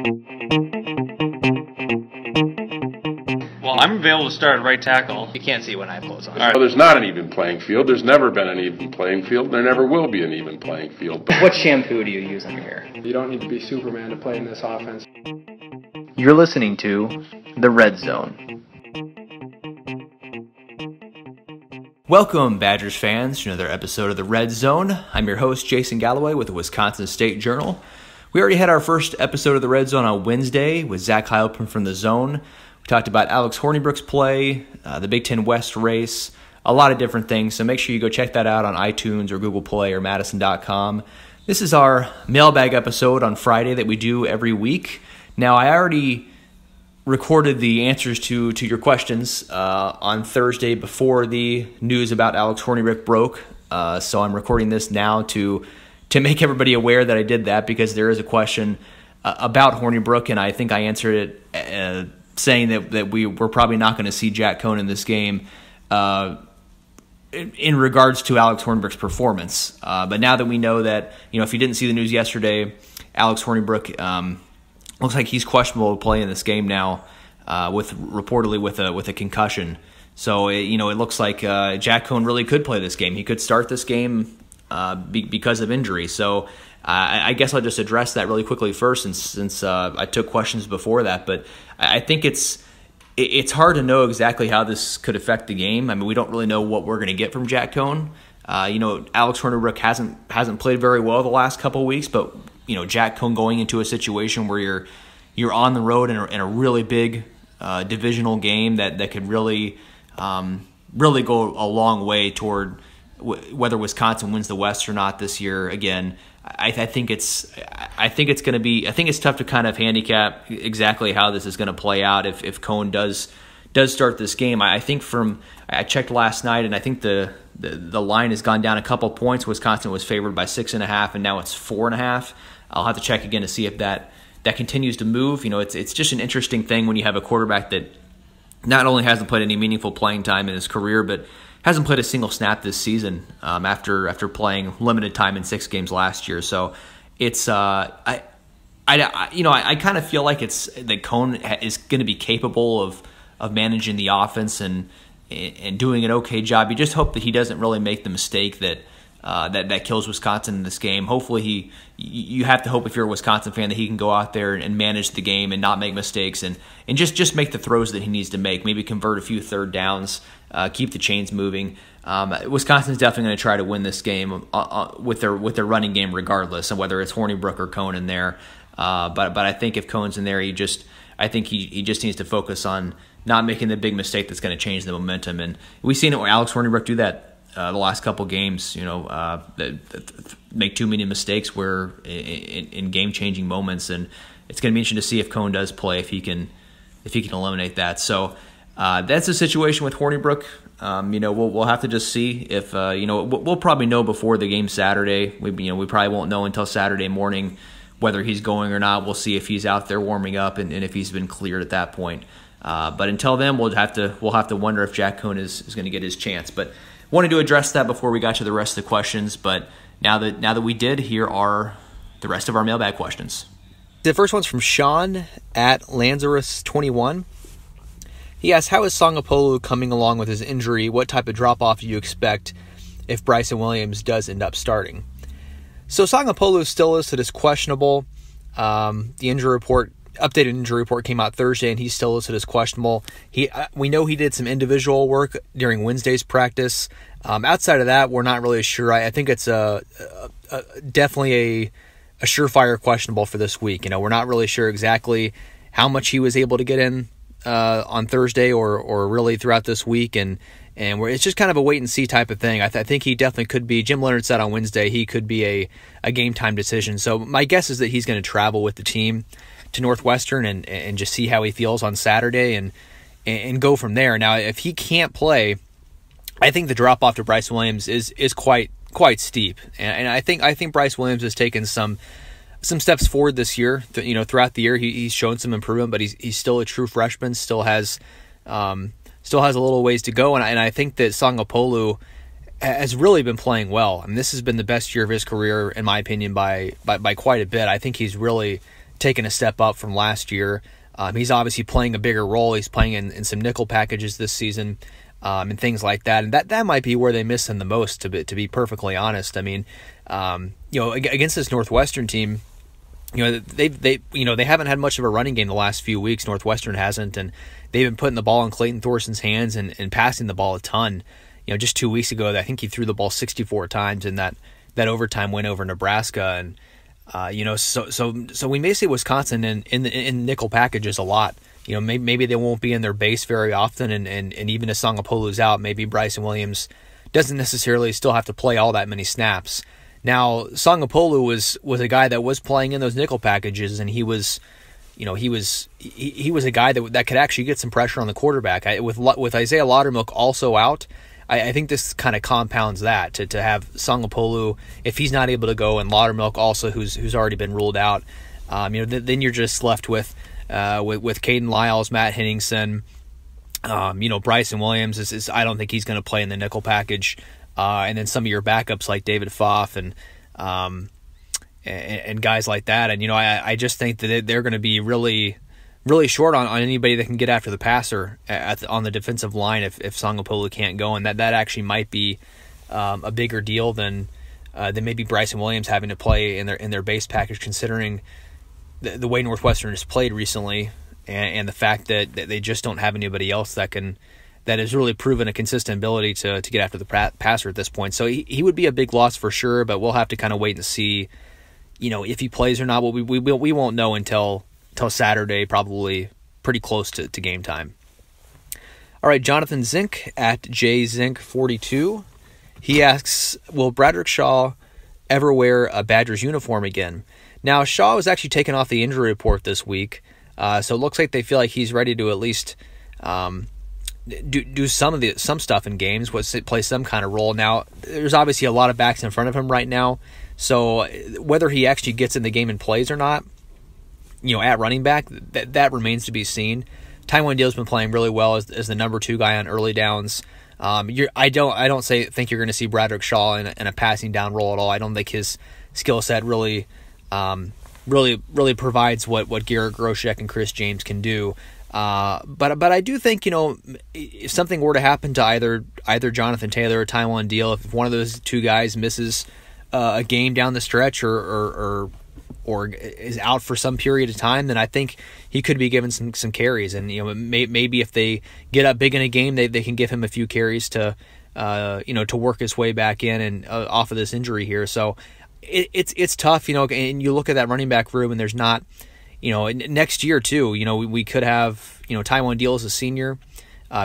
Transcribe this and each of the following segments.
Well, I'm available to start at right tackle. You can't see when I have clothes on. All right. Well, there's not an even playing field. There's never been an even playing field. There never will be an even playing field. What shampoo do you use on your hair? You don't need to be Superman to play in this offense. You're listening to The Red Zone. Welcome, Badgers fans, to another episode of The Red Zone. I'm your host, Jason Galloway with the Wisconsin State Journal. We already had our first episode of The Red Zone on Wednesday with Zach Heilprin from The Zone. We talked about Alex Hornibrook's play, the Big Ten West race, a lot of different things. So make sure you go check that out on iTunes or Google Play or madison.com. This is our Mailbag episode on Friday that we do every week. Now, I already recorded the answers to your questions on Thursday before the news about Alex Hornibrook broke. So I'm recording this now to make everybody aware that I did that, because there is a question about Hornibrook, and I think I answered it saying that we're probably not going to see Jack Coan in this game in regards to Alex Hornibrook's performance. But now that we know that, if you didn't see the news yesterday, Alex Hornibrook looks like he's questionable to play in this game now, reportedly with a concussion. So it looks like Jack Coan really could play this game. He could start this game because of injury. So I guess I'll just address that really quickly first, since I took questions before that. But I think it's hard to know exactly how this could affect the game. I mean, we don't really know what we're going to get from Jack Coan. Alex Hornibrook hasn't played very well the last couple of weeks, but Jack Coan going into a situation where you're on the road in a really big divisional game that could really go a long way toward whether Wisconsin wins the West or not this year. Again, I think it's tough to kind of handicap exactly how this is going to play out if Coan does start this game. I checked last night, and I think the line has gone down a couple points. Wisconsin was favored by 6.5, and now it's 4.5. I'll have to check again to see if that continues to move. It's just an interesting thing when you have a quarterback that not only hasn't played any meaningful playing time in his career, but hasn't played a single snap this season after playing limited time in 6 games last year. So it's I kind of feel like that Coan is going to be capable of managing the offense and doing an okay job. You just hope that he doesn't really make the mistake that kills Wisconsin in this game. Hopefully you have to hope, if you're a Wisconsin fan, that he can go out there and manage the game and not make mistakes and just make the throws that he needs to make. Maybe convert a few third downs, keep the chains moving. Wisconsin's definitely going to try to win this game with their running game, regardless of whether it's Hornibrook or Coan in there. But I think if Coan's in there, he just needs to focus on not making the big mistake that's going to change the momentum. And we've seen it where Alex Hornibrook do that the last couple games, make too many mistakes where in game-changing moments, and it's going to be interesting to see if Coan does play, if he can eliminate that. So that's the situation with Hornibrook. We'll have to just see if we'll probably know before the game Saturday. We probably won't know until Saturday morning whether he's going or not. We'll see if he's out there warming up and if he's been cleared at that point. But until then, we'll have to wonder if Jack Coan is going to get his chance. But wanted to address that before we got to the rest of the questions, but now that we did, here are the rest of our mailbag questions. The first one's from Sean at Lanzarus21. He asks, how is Sagapolu coming along with his injury? What type of drop-off do you expect if Bryson Williams does end up starting? So Sagapolu is still listed as questionable. The updated injury report came out Thursday, and he's still listed as questionable. We know he did some individual work during Wednesday's practice. Outside of that, we're not really sure. I think it's definitely a surefire questionable for this week. We're not really sure exactly how much he was able to get in on Thursday or really throughout this week, and it's just kind of a wait and see type of thing. I think he definitely could be. Jim Leonard said on Wednesday he could be a game time decision. So my guess is that he's going to travel with the team to Northwestern and just see how he feels on Saturday and go from there. Now, if he can't play, I think the drop off to Bryce Williams is quite steep, and I think Bryce Williams has taken some steps forward this year. Throughout the year he's shown some improvement, but he's still a true freshman. Still has a little ways to go, and I think that Sagapolu has really been playing well. I mean, this has been the best year of his career, in my opinion, by quite a bit. I think he's really taken a step up from last year. He's obviously playing a bigger role. He's playing in some nickel packages this season, and things like that. And that might be where they miss him the most, to be perfectly honest. I mean, against this Northwestern team, they haven't had much of a running game the last few weeks. Northwestern hasn't, and they've been putting the ball in Clayton Thorson's hands and passing the ball a ton. Just 2 weeks ago, I think he threw the ball 64 times in that overtime win over Nebraska, and so we may see Wisconsin in nickel packages a lot. Maybe they won't be in their base very often, and even if Sagapolu's out, maybe Bryson Williams doesn't necessarily still have to play all that many snaps. Now, Sagapolu was a guy that was playing in those nickel packages, and he was a guy that could actually get some pressure on the quarterback. With Isaiah Laudermilk also out, I think this kind of compounds that to have Sagapolu, if he's not able to go, and Laudermilk also, who's already been ruled out. Then you're just left with Caden Lyles, Matt Henningsen, Bryson Williams is I don't think he's going to play in the nickel package, and then some of your backups like David Pfaff and guys like that. And I just think that they're going to be really short on anybody that can get after the passer on the defensive line if Sagapolu can't go, and that actually might be a bigger deal than maybe Bryson Williams having to play in their base package, considering the way Northwestern has played recently, and the fact that they just don't have anybody else that has really proven a consistent ability to get after the passer at this point. So he would be a big loss for sure, but we'll have to kind of wait and see, if he plays or not. Well, we won't know until Saturday, probably pretty close to game time. All right, Jonathan Zink at JZink42. He asks, will Bradrick Shaw ever wear a Badgers uniform again? Now, Shaw was actually taken off the injury report this week, so it looks like they feel like he's ready to at least do some stuff in games, play some kind of role. Now, there's obviously a lot of backs in front of him right now, so whether he actually gets in the game and plays or not, at running back, that remains to be seen. Tywone Deal's been playing really well as the number 2 guy on early downs. I don't think you're going to see Bradrick Shaw in a passing down role at all. I don't think his skill set really provides what Garrett Groshek and Chris James can do. But I do think, if something were to happen to either Jonathan Taylor or Tywone Deal, if one of those 2 guys misses a game down the stretch or is out for some period of time, then I think he could be given some carries. And maybe if they get up big in a game, they can give him a few carries to work his way back in and off of this injury here. So it's tough, and you look at that running back room, and there's not, next year too, we could have, Tywone Deal is a senior,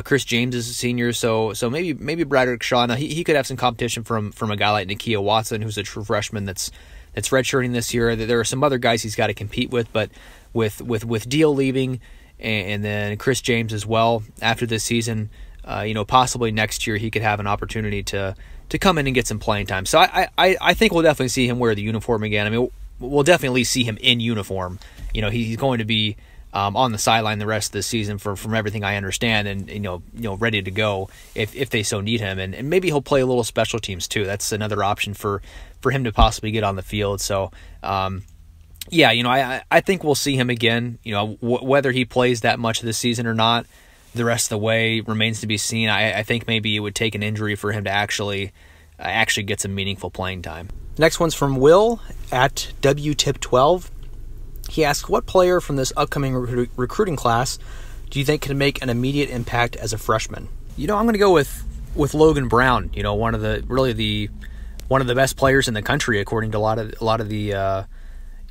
Chris James is a senior, so maybe Bradrick Shaw. Now he could have some competition from a guy like Nakia Watson, who's a true freshman that's redshirting this year. There are some other guys he's got to compete with, but with Deal leaving and then Chris James as well after this season, possibly next year he could have an opportunity to come in and get some playing time. So I think we'll definitely see him wear the uniform again. I mean, we'll definitely see him in uniform. He's going to be on the sideline the rest of the season from everything I understand, and ready to go if they so need him, and maybe he'll play a little special teams too. That's another option for him to possibly get on the field. So I think we'll see him again. Whether he plays that much this season or not, the rest of the way remains to be seen. I think maybe it would take an injury for him to actually get some meaningful playing time. Next one's from Will at WTIP12. He asks, what player from this upcoming recruiting class do you think can make an immediate impact as a freshman? I'm going to go with Logan Brown. One of the best players in the country according to a lot of the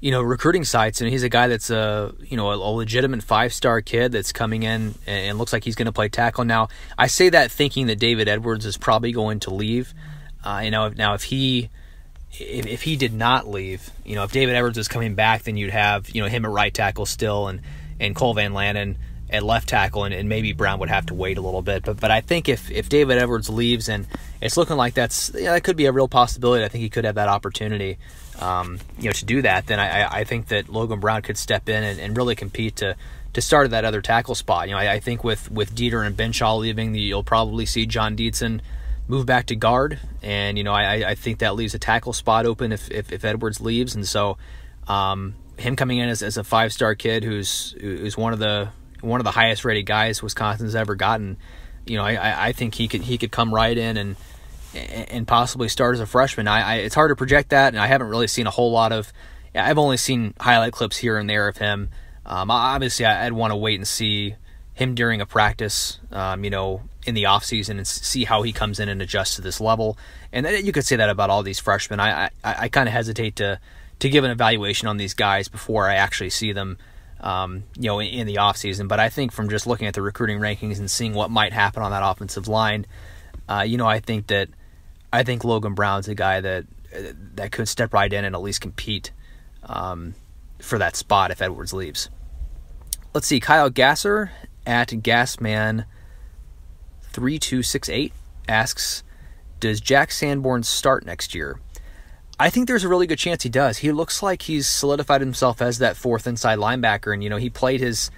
recruiting sites, and he's a guy that's a legitimate 5-star kid that's coming in and looks like he's going to play tackle. Now, I say that thinking that David Edwards is probably going to leave. Now if he did not leave, if David Edwards was coming back, then you'd have, him at right tackle still and Cole Van Lanen at left tackle, and maybe Brown would have to wait a little bit. But I think if David Edwards leaves, and it's looking like that could be a real possibility. I think he could have that opportunity, to do that. Then I think that Logan Brown could step in and really compete to start at that other tackle spot. I think with Dieter and Benshaw leaving, you'll probably see John Dietzen move back to guard, and I think that leaves a tackle spot open if Edwards leaves, and so him coming in as a 5-star kid who's one of the highest rated guys Wisconsin's ever gotten. I think he could come right in and possibly start as a freshman. It's hard to project that, and I haven't really seen a whole lot of. I've only seen highlight clips here and there of him. Obviously, I'd want to wait and see him during a practice, in the offseason, and see how he comes in and adjusts to this level. And you could say that about all these freshmen. I kind of hesitate to give an evaluation on these guys before I actually see them, in the offseason. But I think from just looking at the recruiting rankings and seeing what might happen on that offensive line, I think Logan Brown's a guy that could step right in and at least compete for that spot if Edwards leaves. Let's see. Kyle Gasser at Gasman3268 asks, does Jack Sanborn start next year? I think there's a really good chance he does. He looks like he's solidified himself as that 4th inside linebacker, and he played his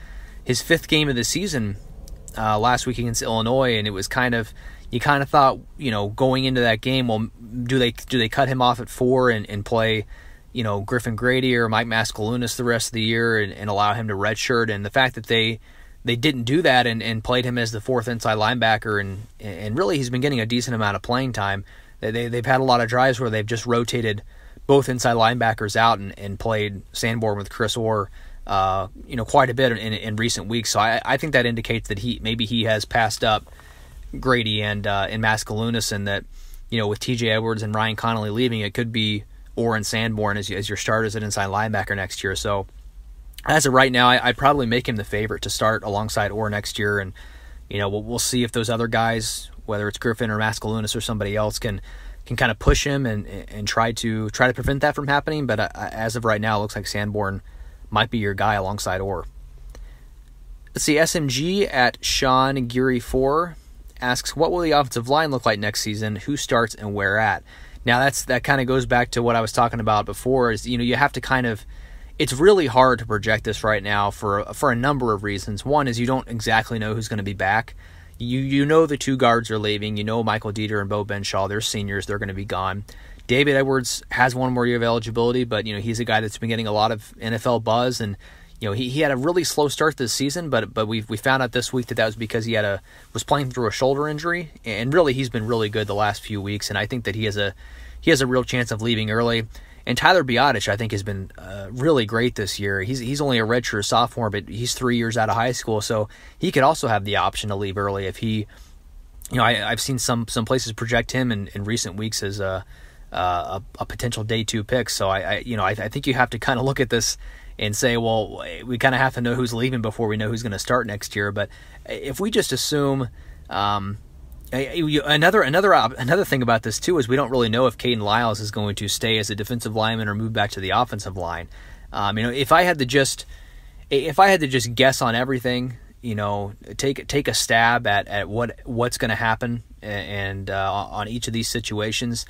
5th game of the season last week against Illinois, and it was you kind of thought, going into that game, well, do they cut him off at 4 and play, Griffin Grady or Mike Mascalunas the rest of the year and allow him to redshirt? And the fact that they didn't do that and played him as the 4th inside linebacker, and really he's been getting a decent amount of playing time. They've had a lot of drives where they've just rotated both inside linebackers out and played Sanborn with Chris Orr, quite a bit in recent weeks. So I think that indicates that he has passed up Grady and Mascalunas, and that with T.J. Edwards and Ryan Connolly leaving, it could be Orr and Sanborn as your starters at inside linebacker next year. So as of right now, I'd probably make him the favorite to start alongside Orr next year, and we'll see if those other guys, whether it's Griffin or Mascalunas or somebody else, can kind of push him and try to prevent that from happening. But as of right now, it looks like Sanborn might be your guy alongside Orr. Let's see. SMG at Sean Geary 4 asks, what will the offensive line look like next season? Who starts and where at? Now that kind of goes back to what I was talking about before. Is you have to it's really hard to project this right now for a number of reasons. One is you don't exactly know who's going to be back. You know the 2 guards are leaving. Michael Dieter and Bo Benshaw, they're seniors, they're going to be gone. David Edwards has 1 more year of eligibility, but he's a guy that's been getting a lot of NFL buzz, and he had a really slow start this season, but we found out this week that was because he was playing through a shoulder injury, and really he's been really good the last few weeks, and I think that he has a real chance of leaving early. And Tyler Biadasz, I think, has been really great this year. He's only a redshirt sophomore, but he's 3 years out of high school, so he could also have the option to leave early if he. I've seen some places project him in recent weeks as a potential day 2 pick. So I think you have to kind of look at this and say, well, we kind of have to know who's leaving before we know who's going to start next year. But if we just assume. Another thing about this too is we don't really know if Caden Lyles is going to stay as a defensive lineman or move back to the offensive line. If I had to just guess on everything, take a stab at what's going to happen and on each of these situations,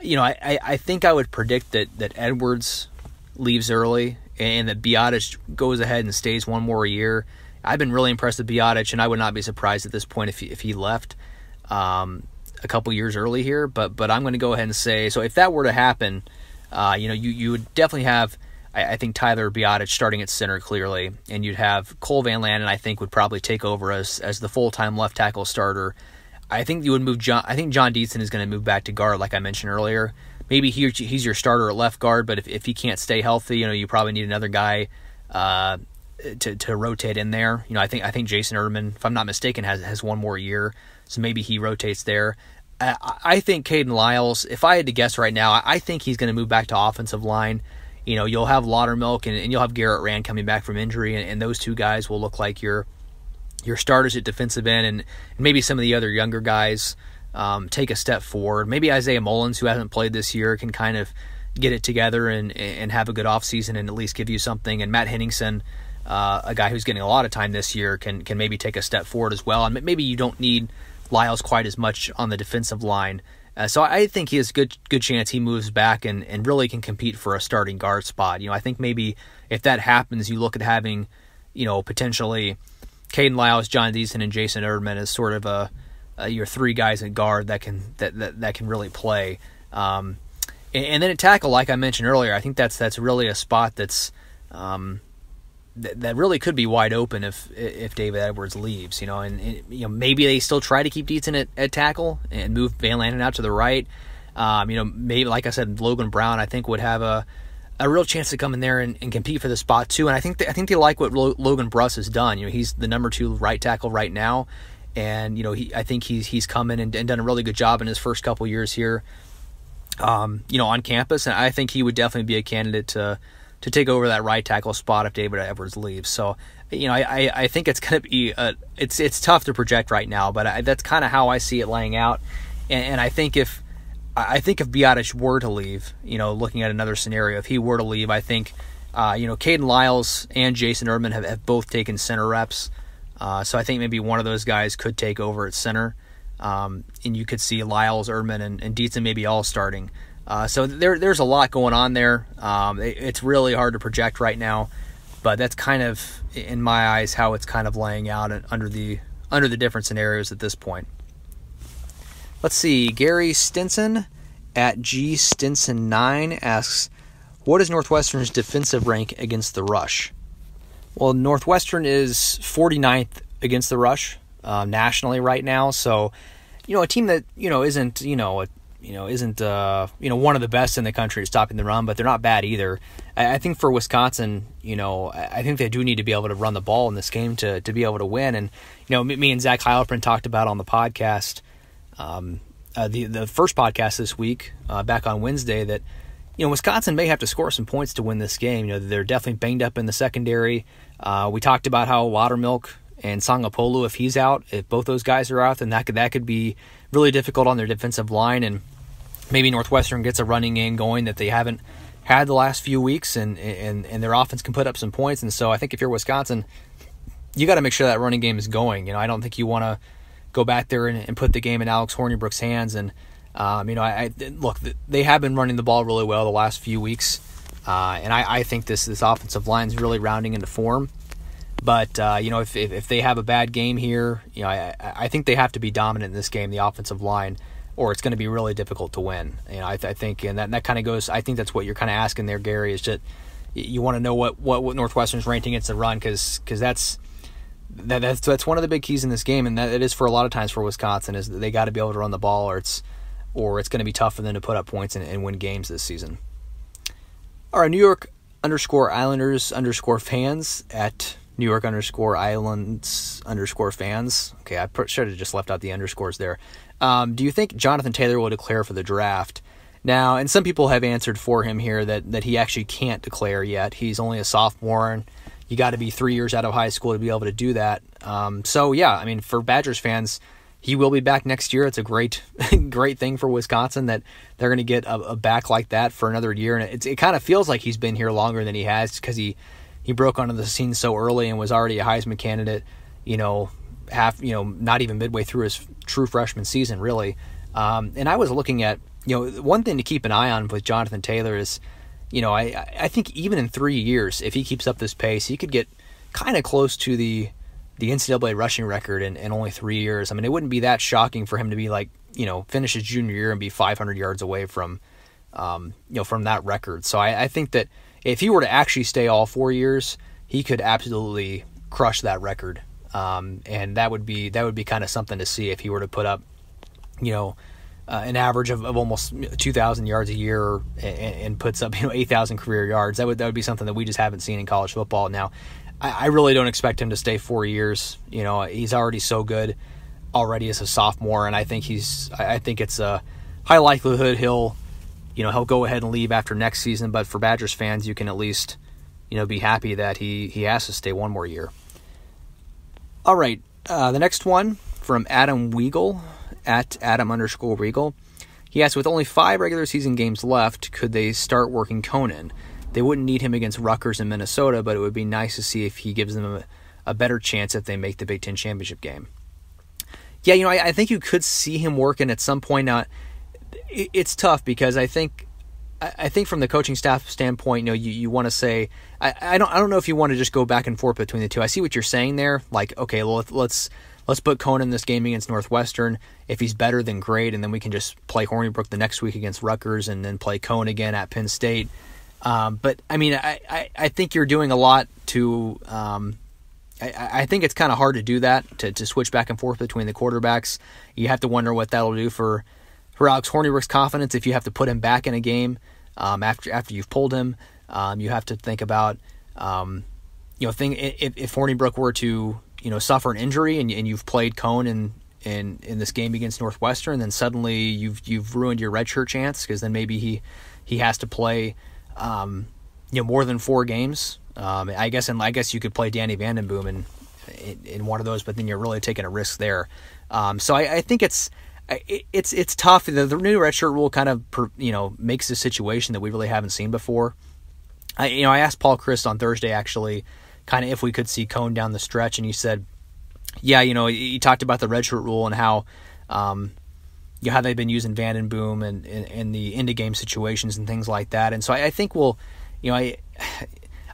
I think I would predict that Edwards leaves early and that Biadasz goes ahead and stays 1 more year. I've been really impressed with Biadasz, and I would not be surprised at this point if he left a couple years early here, but I'm going to go ahead and say, so if that were to happen, you would definitely have, I think, Tyler Biadasz starting at center clearly, and you'd have Cole Van Landen, I think, would probably take over as the full-time left tackle starter. I think you would move John Dietzen is going to move back to guard, like I mentioned earlier. Maybe he's your starter at left guard, but if he can't stay healthy, you probably need another guy to rotate in there. I think Jason Erdman, if I'm not mistaken, has 1 more year, so maybe he rotates there. I think Caden Lyles, if I had to guess right now, I think he's going to move back to offensive line. You'll have Laudermilk and you'll have Garrett Rand coming back from injury, and those 2 guys will look like your starters at defensive end, and maybe some of the other younger guys take a step forward. Maybe Isaiah Mullins, who hasn't played this year, can kind of get it together and have a good offseason and at least give you something. And Matt Henningsen, a guy who's getting a lot of time this year, can maybe take a step forward as well. And maybe you don't need Lyles quite as much on the defensive line. So I think he has a good chance he moves back and really can compete for a starting guard spot. I think maybe if that happens, you look at having, potentially Caden Lyles, John Dietzen, and Jason Erdman as sort of your 3 guys at guard that can really play. And then at tackle, like I mentioned earlier, I think that's really a spot that's that really could be wide open if David Edwards leaves, and maybe they still try to keep Dietzen at tackle and move Van Landen out to the right. Maybe, like I said, Logan Brown, I think, would have a real chance to come in there and compete for the spot too. And I think they like what Logan Bruss has done. He's the number 2 right tackle right now, and I think he's come in and done a really good job in his first couple years here, on campus. And I think he would definitely be a candidate to take over that right tackle spot if David Edwards leaves. So, I think it's going to be it's tough to project right now, but that's kind of how I see it laying out. And I think if Biadasz were to leave, looking at another scenario, if he were to leave, I think, Caden Lyles and Jason Erdman have both taken center reps. So I think maybe one of those guys could take over at center. And you could see Lyles, Erdman, and Dietzen maybe all starting. So there's a lot going on there. It's really hard to project right now, but that's kind of, in my eyes, how it's kind of laying out under the different scenarios at this point. Let's see. Gary Stinson at GStinson9 asks, what is Northwestern's defensive rank against the rush? Well, Northwestern is 49th against the rush nationally right now. So, a team that isn't one of the best in the country at stopping the run, but they're not bad either. I think for Wisconsin, I think they do need to be able to run the ball in this game to be able to win. And me and Zach Heilprin talked about on the podcast, the first podcast this week, back on Wednesday, that Wisconsin may have to score some points to win this game. They're definitely banged up in the secondary. We talked about how Laudermilk and Sagapolu, if he's out, if both those guys are out, then that could be really difficult on their defensive line, and maybe Northwestern gets a running game going that they haven't had the last few weeks, and their offense can put up some points. And so I think if you're Wisconsin, you got to make sure that running game is going. I don't think you want to go back there and put the game in Alex Hornibrook's hands. And look, they have been running the ball really well the last few weeks, and I think this offensive line is really rounding into form. But if they have a bad game here, I think they have to be dominant in this game, the offensive line, or it's going to be really difficult to win. I think, and that kind of goes. I think that's what you're kind of asking there, Gary, is that you want to know what Northwestern's ranked against the run, because that's one of the big keys in this game, and that it is for a lot of times for Wisconsin, is that they got to be able to run the ball, or it's going to be tough for them to put up points and win games this season. All right, New York _Islanders _fans at New York _Islands _fans. Okay, I should have just left out the underscores there. Do you think Jonathan Taylor will declare for the draft? Now, and some people have answered for him here that he actually can't declare yet. He's only a sophomore, and you got to be 3 years out of high school to be able to do that. So, yeah, for Badgers fans, he will be back next year. It's a great thing for Wisconsin that they're going to get a back like that for another year. And it kind of feels like he's been here longer than he has, because he broke onto the scene so early and was already a Heisman candidate, not even midway through his true freshman season, really. And I was looking at, one thing to keep an eye on with Jonathan Taylor is, I think even in 3 years, if he keeps up this pace, he could get kind of close to the NCAA rushing record in only 3 years. It wouldn't be that shocking for him to be finish his junior year and be 500 yards away from that record. So I think that if he were to actually stay all 4 years, he could absolutely crush that record. And that would be kind of something to see if he were to put up, an average of almost 2,000 yards a year and puts up 8,000 career yards. That would be something that we just haven't seen in college football. Now, I really don't expect him to stay 4 years. He's already so good already as a sophomore, and I think it's a high likelihood he'll go ahead and leave after next season. But for Badgers fans, you can at least be happy that he has to stay one more year. All right, the next one from Adam Weagle at Adam_Weagle. He asks, with only 5 regular season games left, could they start working Conan? They wouldn't need him against Rutgers and Minnesota, but it would be nice to see if he gives them a better chance if they make the Big Ten championship game. Yeah, I think you could see him working at some point. Now, it's tough because I think from the coaching staff standpoint, you want to say, I don't know if you want to just go back and forth between the two. I see what you're saying there. Like, okay, well, let's put Conan in this game against Northwestern. If he's better, then great, and then we can just play Hornibrook the next week against Rutgers, and then play Conan again at Penn State. But I mean, I think you're doing a lot to. I think it's kind of hard to do that, to switch back and forth between the quarterbacks. You have to wonder what that'll do for Alex Hornibrook's confidence if you have to put him back in a game after you've pulled him. You have to think about if Hornibrook were to suffer an injury and you've played Cone in this game against Northwestern, then suddenly you've ruined your redshirt chance, because then maybe he has to play more than 4 games. I guess you could play Danny Vandenboom in one of those, but then you're really taking a risk there. So I think it's tough. The new redshirt rule kind of makes a situation that we really haven't seen before. I asked Paul Christ on Thursday actually, kind of if we could see Cone down the stretch, and he said, yeah, he talked about the redshirt rule and how how they've been using Vandenboom and in the end of game situations and things like that. And so I think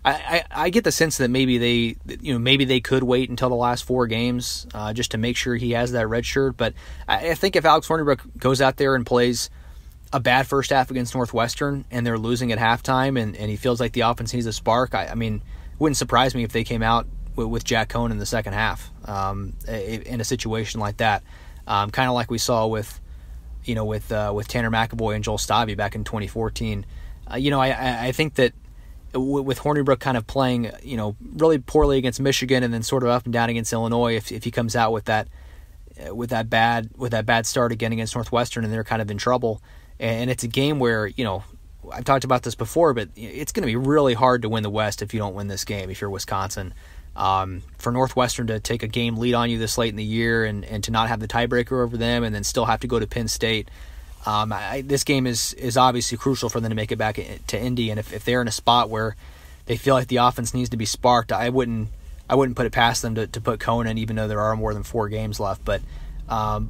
I get the sense that maybe they could wait until the last 4 games just to make sure he has that red shirt. But I think if Alex Hornibrook goes out there and plays a bad first half against Northwestern and they're losing at halftime and he feels like the offense needs a spark, I mean, it wouldn't surprise me if they came out with Jack Cone in the second half in a situation like that, kind of like we saw with Tanner McAvoy and Joel Stavy back in 2014. I think that with Hornibrook kind of playing, really poorly against Michigan and then sort of up and down against Illinois, if he comes out with that bad start again against Northwestern and they're kind of in trouble, and it's a game where, I've talked about this before, but it's going to be really hard to win the West if you don't win this game, if you're Wisconsin. For Northwestern to take a game lead on you this late in the year and to not have the tiebreaker over them and then still have to go to Penn State, this game is obviously crucial for them to make it back to Indy, and if they're in a spot where they feel like the offense needs to be sparked, I wouldn't put it past them to put Cone in, even though there are more than 4 games left. But I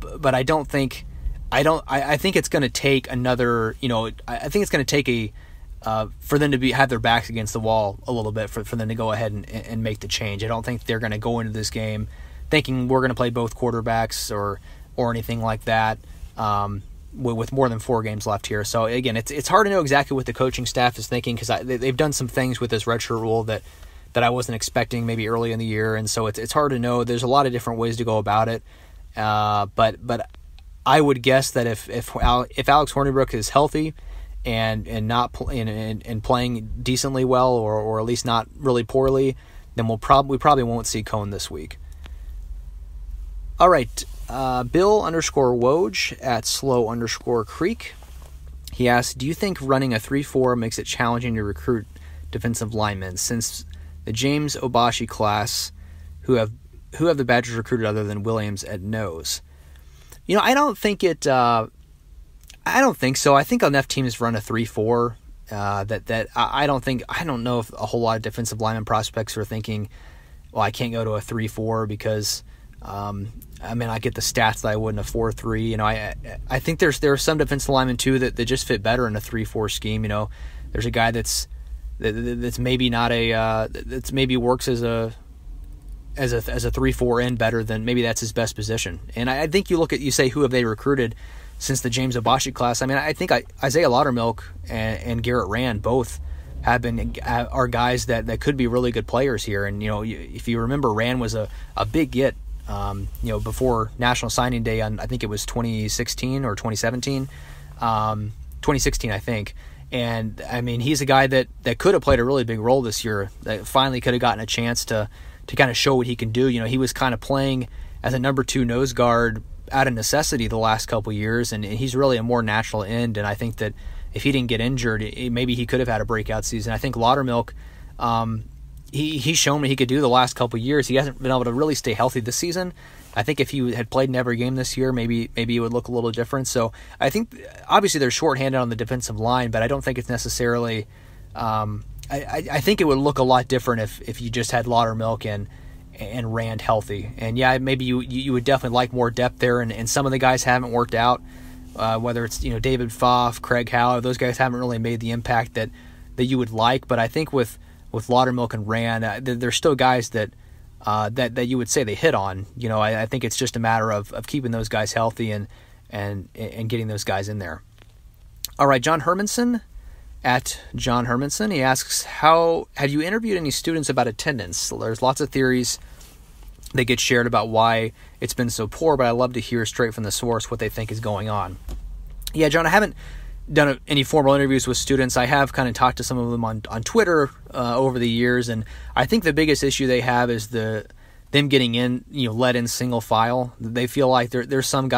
think it's going to take another. I think it's going to take for them to have their backs against the wall a little bit for them to go ahead and make the change. I don't think they're going to go into this game thinking we're going to play both quarterbacks or anything like that. With more than 4 games left here. So again, it's hard to know exactly what the coaching staff is thinking, because they've done some things with this redshirt rule that I wasn't expecting maybe early in the year, and so it's hard to know. There's a lot of different ways to go about it, but I would guess that if Alex Hornibrook is healthy and not and playing decently well, or at least not really poorly, then we probably won't see Cone this week. All right. Bill_Woj at slow_creek. He asks, do you think running a 3-4 makes it challenging to recruit defensive linemen, since the James Obashi class, who have the Badgers recruited other than Williams at nose? I don't think it. I don't think so. I think enough teams run a 3-4 that I don't know if a whole lot of defensive lineman prospects are thinking, well, I can't go to a 3-4 because. I get the stats that I would in a 4-3. I think there are some defensive linemen too that just fit better in a 3-4 scheme. There's a guy that's maybe not that's maybe works as a 3-4 end better than maybe that's his best position. And I think you say who have they recruited since the James Obashi class. I think Isaiah Laudermilk and Garrett Rand both are guys that could be really good players here. And if you remember, Rand was a big get. Before National Signing Day on, I think it was 2016 or 2017, 2016, I think. And he's a guy that could have played a really big role this year, that finally could have gotten a chance to kind of show what he can do. He was kind of playing as a number 2 nose guard out of necessity the last couple years, and he's really a more natural end. And I think that if he didn't get injured, maybe he could have had a breakout season. I think Laudermilk, He's shown what he could do the last couple of years. He hasn't been able to really stay healthy this season. I think if he had played in every game this year, maybe it would look a little different. So I think obviously they're shorthanded on the defensive line, but I don't think it's necessarily. I think it would look a lot different if you just had Laudermilk and Rand healthy. And yeah, maybe you would definitely like more depth there. And some of the guys haven't worked out. Whether it's David Pfaff, Craig Howe, those guys haven't really made the impact that you would like. But I think with Laudermilk and Rand, they're still guys that you would say they hit on. I think it's just a matter of keeping those guys healthy and getting those guys in there. All right, John Hermanson at John Hermanson. He asks, how have you interviewed any students about attendance? There's lots of theories that get shared about why it's been so poor, but I love to hear straight from the source what they think is going on. Yeah, John, I haven't done any formal interviews with students. I have kind of talked to some of them on Twitter over the years, and I think the biggest issue they have is them getting in, let in single file. They feel like there's some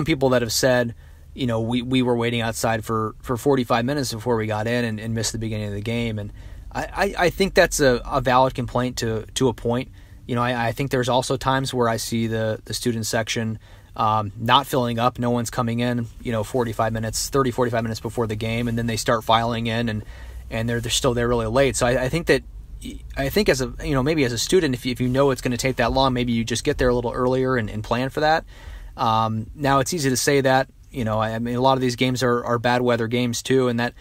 people that have said, we were waiting outside for 45 minutes before we got in and missed the beginning of the game. And I think that's a valid complaint to a point. I think there's also times where I see the student section not filling up. No one's coming in, 45 minutes before the game, and then they start filing in and they're still there really late. So I think as a, maybe as a student, if you know it's going to take that long, maybe you just get there a little earlier and plan for that. Now it's easy to say that, I mean, a lot of these games are bad weather games too. And that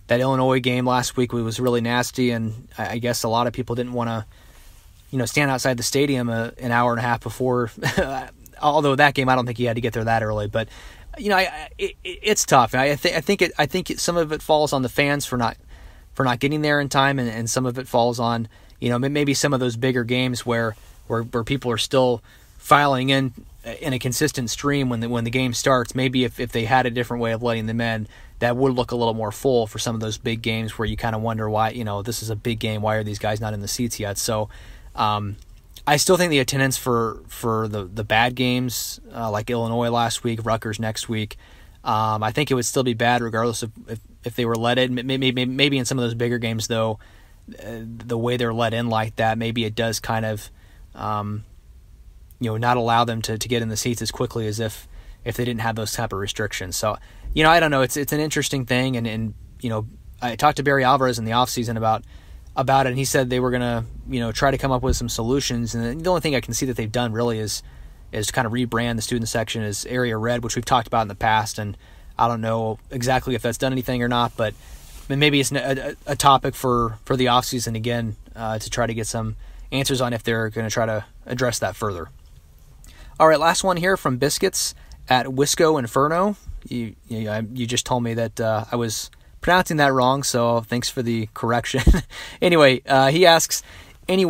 Illinois game last week was really nasty. And I guess a lot of people didn't want to, stand outside the stadium an hour and a half before, although that game, I don't think he had to get there that early, but it's tough. I think some of it falls on the fans for not getting there in time, and some of it falls on, maybe some of those bigger games where people are still filing in a consistent stream when the game starts. Maybe if they had a different way of letting them in, that would look a little more full for some of those big games where you kind of wonder why, this is a big game. Why are these guys not in the seats yet? So, I still think the attendance for the bad games, like Illinois last week, Rutgers next week, I think it would still be bad regardless of if they were let in. Maybe in some of those bigger games, though, the way they're let in like that, maybe it does kind of, not allow them to get in the seats as quickly as if they didn't have those type of restrictions. So, I don't know. It's an interesting thing, and I talked to Barry Alvarez in the offseason about it, and he said they were going to, try to come up with some solutions. And the only thing I can see that they've done really is kind of rebrand the student section as Area Red, which we've talked about in the past. And I don't know exactly if that's done anything or not, but maybe it's a topic for the offseason again, to try to get some answers on if they're going to try to address that further. All right, last one here from Biscuits at Wisco Inferno. You just told me that I was pronouncing that wrong, so thanks for the correction. Anyway, he asks, is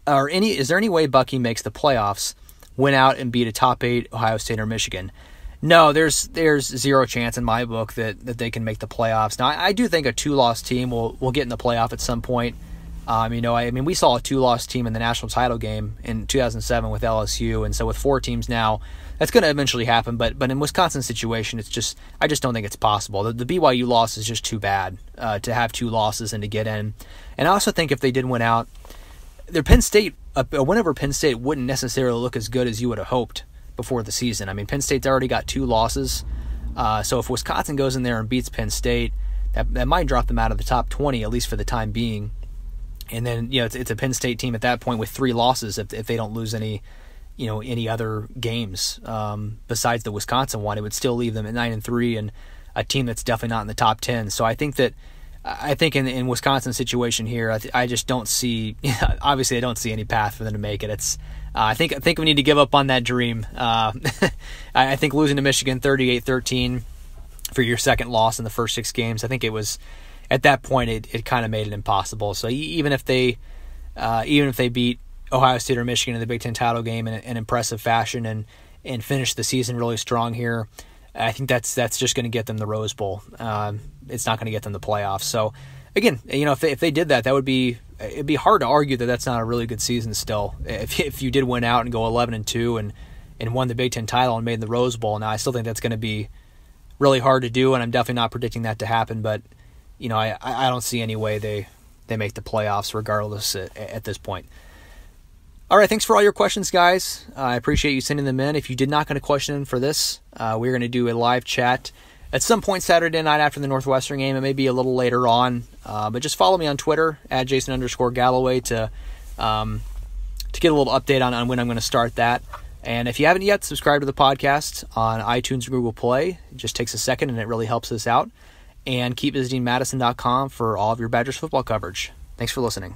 there any way Bucky makes the playoffs, win out and beat a top 8 Ohio State or Michigan? No, there's zero chance in my book that they can make the playoffs. Now, I do think a 2-loss team will get in the playoff at some point. We saw a 2-loss team in the national title game in 2007 with LSU, and so with 4 teams now, that's going to eventually happen. But in Wisconsin's situation, I just don't think it's possible. The BYU loss is just too bad to have 2 losses and to get in. And I also think if they did win out, a win over Penn State wouldn't necessarily look as good as you would have hoped before the season. I mean, Penn State's already got 2 losses, so if Wisconsin goes in there and beats Penn State, that might drop them out of the top 20, at least for the time being. And then, it's a Penn State team at that point with 3 losses if they don't lose any other games besides the Wisconsin one. It would still leave them at 9-3 and a team that's definitely not in the top 10. So I think in Wisconsin's situation here, I just don't see. Obviously, I don't see any path for them to make it. I think we need to give up on that dream. I think losing to Michigan 38-13 for your second loss in the first 6 games, I think it was at that point it kind of made it impossible. So even if they beat Ohio State or Michigan in the Big Ten title game in an impressive fashion and finish the season really strong here, I think that's just going to get them the Rose Bowl. It's not going to get them the playoffs. So again, if they did that, it'd be hard to argue that that's not a really good season still. If you did win out and go 11-2 and won the Big Ten title and made the Rose Bowl, now I still think that's going to be really hard to do, and I'm definitely not predicting that to happen. But I don't see any way they make the playoffs regardless at this point. All right, thanks for all your questions, guys. I appreciate you sending them in. If you did not get a question in for this, we're going to do a live chat at some point Saturday night after the Northwestern game. It may be a little later on, but just follow me on Twitter at Jason_Galloway to get a little update on when I'm going to start that. And if you haven't yet, subscribe to the podcast on iTunes or Google Play. It just takes a second, and it really helps us out. And keep visiting madison.com for all of your Badgers football coverage. Thanks for listening.